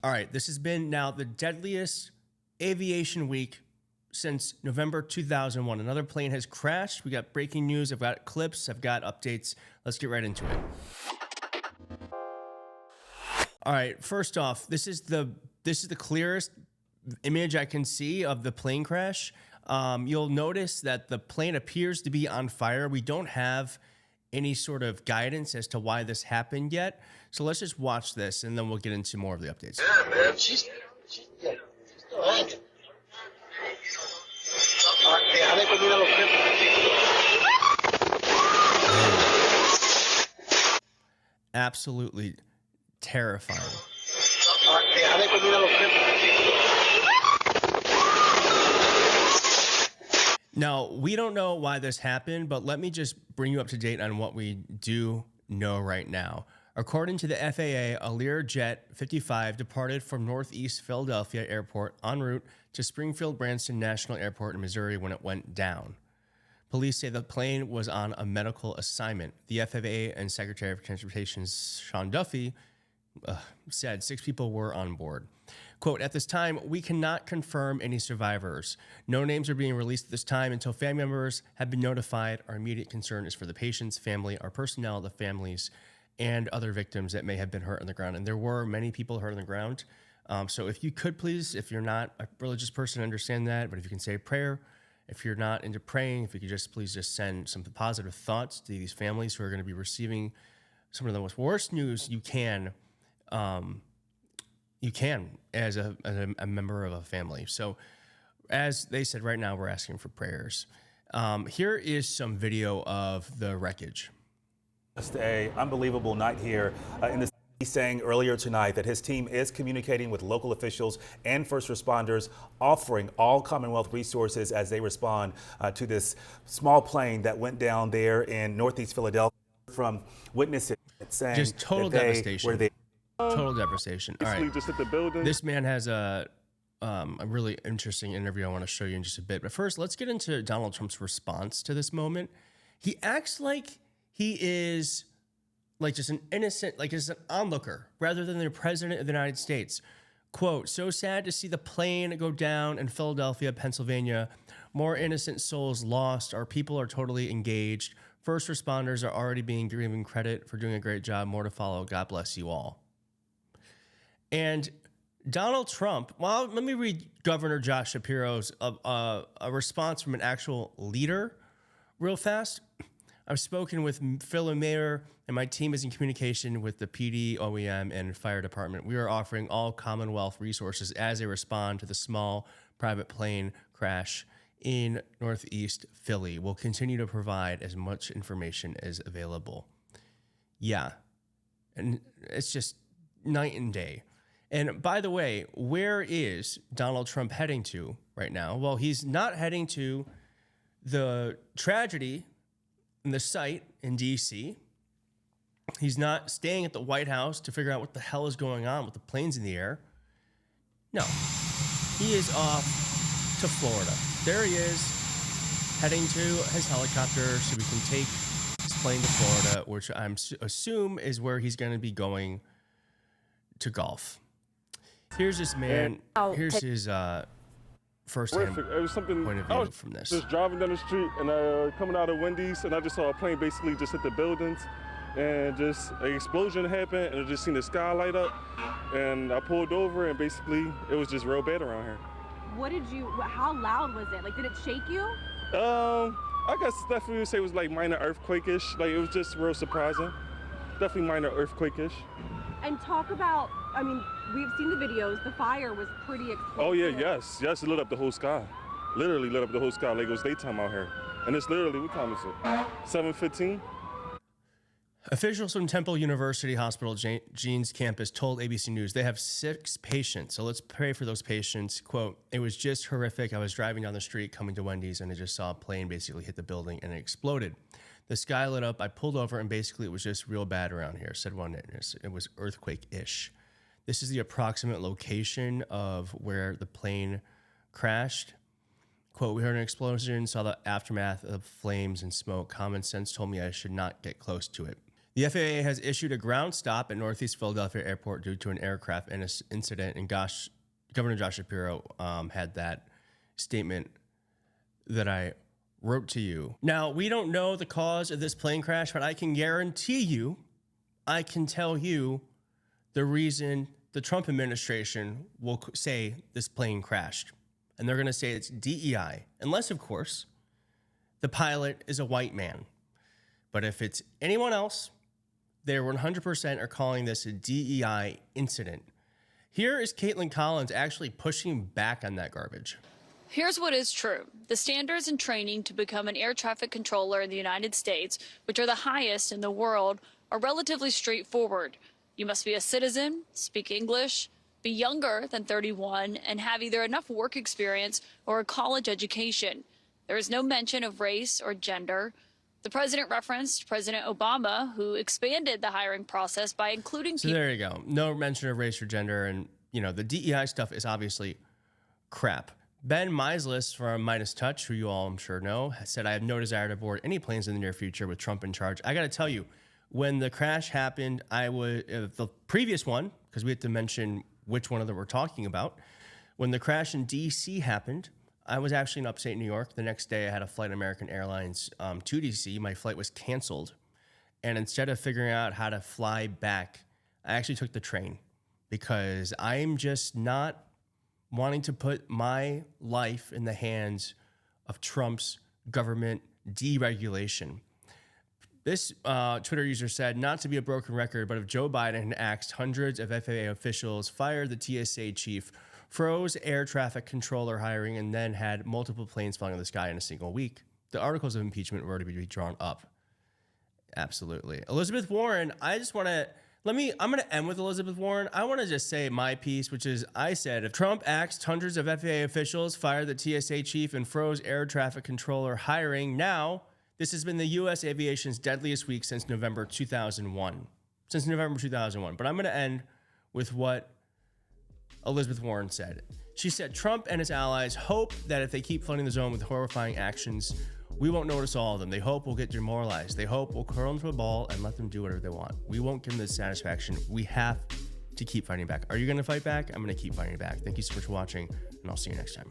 All right, this has been now the deadliest aviation week since November 2001. Another plane has crashed. We got breaking news. I've got clips. I've got updates. Let's get right into it. All right, first off, this is the clearest image I can see of the plane crash. You'll notice that the plane appears to be on fire. We don't have any sort of guidance as to why this happened yet. So let's just watch this and then we'll get into more of the updates. Yeah, man, she's still hanging. Absolutely terrifying. Now, we don't know why this happened, but let me just bring you up to date on what we do know right now. According to the FAA, a Learjet 55 departed from Northeast Philadelphia Airport en route to Springfield-Branson National Airport in Missouri when it went down. Police say the plane was on a medical assignment. The FAA and Secretary of Transportation Sean Duffy said 6 people were on board. Quote, at this time, we cannot confirm any survivors. No names are being released at this time until family members have been notified. Our immediate concern is for the patient's family, our personnel, the families, and other victims that may have been hurt on the ground. And there were many people hurt on the ground. So if you could please, if you're not a religious person, understand that, but if you can say a prayer, if you're not into praying, if you could just please just send some positive thoughts to these families who are going to be receiving some of the most worst news you can as a member of a family. So as they said, right now we're asking for prayers. Here is some video of the wreckage. Just an unbelievable night here in the city. He's saying earlier tonight that his team is communicating with local officials and first responders, offering all Commonwealth resources as they respond to this small plane that went down there in Northeast Philadelphia. From witnesses saying just total that devastation. were there. Total devastation. All right. Just at the building. This man has a really interesting interview I want to show you in just a bit. But first, let's get into Donald Trump's response to this moment. He acts like he is like just an innocent, like just an onlooker rather than the president of the United States. Quote, so sad to see the plane go down in Philadelphia, Pennsylvania. More innocent souls lost. Our people are totally engaged. First responders are already being given credit for doing a great job. More to follow. God bless you all. And Donald Trump, well, let me read Governor Josh Shapiro's a response from an actual leader real fast. I've spoken with Phil and Mayor, and my team is in communication with the PD, OEM, and fire department. We are offering all Commonwealth resources as they respond to the small private plane crash in Northeast Philly. We'll continue to provide as much information as available. Yeah, and it's just night and day. And by the way, where is Donald Trump heading to right now? Well, he's not heading to the tragedy in the site in D.C. He's not staying at the White House to figure out what the hell is going on with the planes in the air. No, he is off to Florida. There he is, heading to his helicopter so we can take his plane to Florida, which I assume is where he's going to be going to golf. Here's this man. Here's his first-hand point of view from this. Just driving down the street and coming out of Wendy's, and I just saw a plane basically just hit the buildings, and just an explosion happened, and I just seen the sky light up, and I pulled over, and basically it was just real bad around here. How loud was it? Like, did it shake you? I guess definitely would say it was like minor earthquake-ish. Like, it was just real surprising. Definitely minor earthquake-ish. And talk about, I mean, we've seen the videos. The fire was pretty explosive. Oh yeah, yes, it lit up the whole sky. Literally lit up the whole sky like it was daytime out here. And it's literally, what time is it? 7:15. Officials from Temple University Hospital Jeans campus told ABC News they have 6 patients. So let's pray for those patients. Quote, it was just horrific. I was driving down the street coming to Wendy's and I just saw a plane basically hit the building and it exploded. The sky lit up. I pulled over and basically it was just real bad around here, said one witness. It was earthquake-ish. This is the approximate location of where the plane crashed. Quote, we heard an explosion, saw the aftermath of flames and smoke. Common sense told me I should not get close to it. The FAA has issued a ground stop at Northeast Philadelphia Airport due to an aircraft incident, and Governor Josh Shapiro had that statement that I wrote to you. Now, we don't know the cause of this plane crash, but I can guarantee you, I can tell you the reason the Trump administration will say this plane crashed. And they're going to say it's DEI, unless, of course, the pilot is a white man. But if it's anyone else, they 100% are calling this a DEI incident. Here is Caitlin Collins actually pushing back on that garbage. Here's what is true. The standards and training to become an air traffic controller in the United States, which are the highest in the world, are relatively straightforward. You must be a citizen, speak English, be younger than 31, and have either enough work experience or a college education. There is no mention of race or gender. The president referenced President Obama, who expanded the hiring process by including So there you go. No mention of race or gender. And, you know, the DEI stuff is obviously crap. Ben Meislis from Midas Touch, who you all I'm sure know, has said, I have no desire to board any planes in the near future with Trump in charge. I got to tell you, when the crash happened, the previous one, because we had to mention which one of them we're talking about, when the crash in D.C. happened, I was actually in upstate New York. The next day, I had a flight on American Airlines to D.C. My flight was canceled. And instead of figuring out how to fly back, I actually took the train because I'm just not wanting to put my life in the hands of Trump's government deregulation. This Twitter user said, not to be a broken record, but if Joe Biden had axed hundreds of FAA officials, fired the TSA chief, froze air traffic controller hiring, and then had multiple planes flying in the sky in a single week, the articles of impeachment were to be drawn up. Absolutely. Elizabeth Warren, I just want to, I'm going to end with Elizabeth Warren. I want to just say my piece, which is, I said, if Trump axed hundreds of FAA officials, fired the TSA chief, and froze air traffic controller hiring, now this has been the U.S. aviation's deadliest week since November 2001. Since November 2001. But I'm going to end with what Elizabeth Warren said. She said, Trump and his allies hope that if they keep flooding the zone with horrifying actions, we won't notice all of them. They hope we'll get demoralized. They hope we'll curl into a ball and let them do whatever they want. We won't give them the satisfaction. We have to keep fighting back. Are you going to fight back? I'm going to keep fighting back. Thank you so much for watching, and I'll see you next time.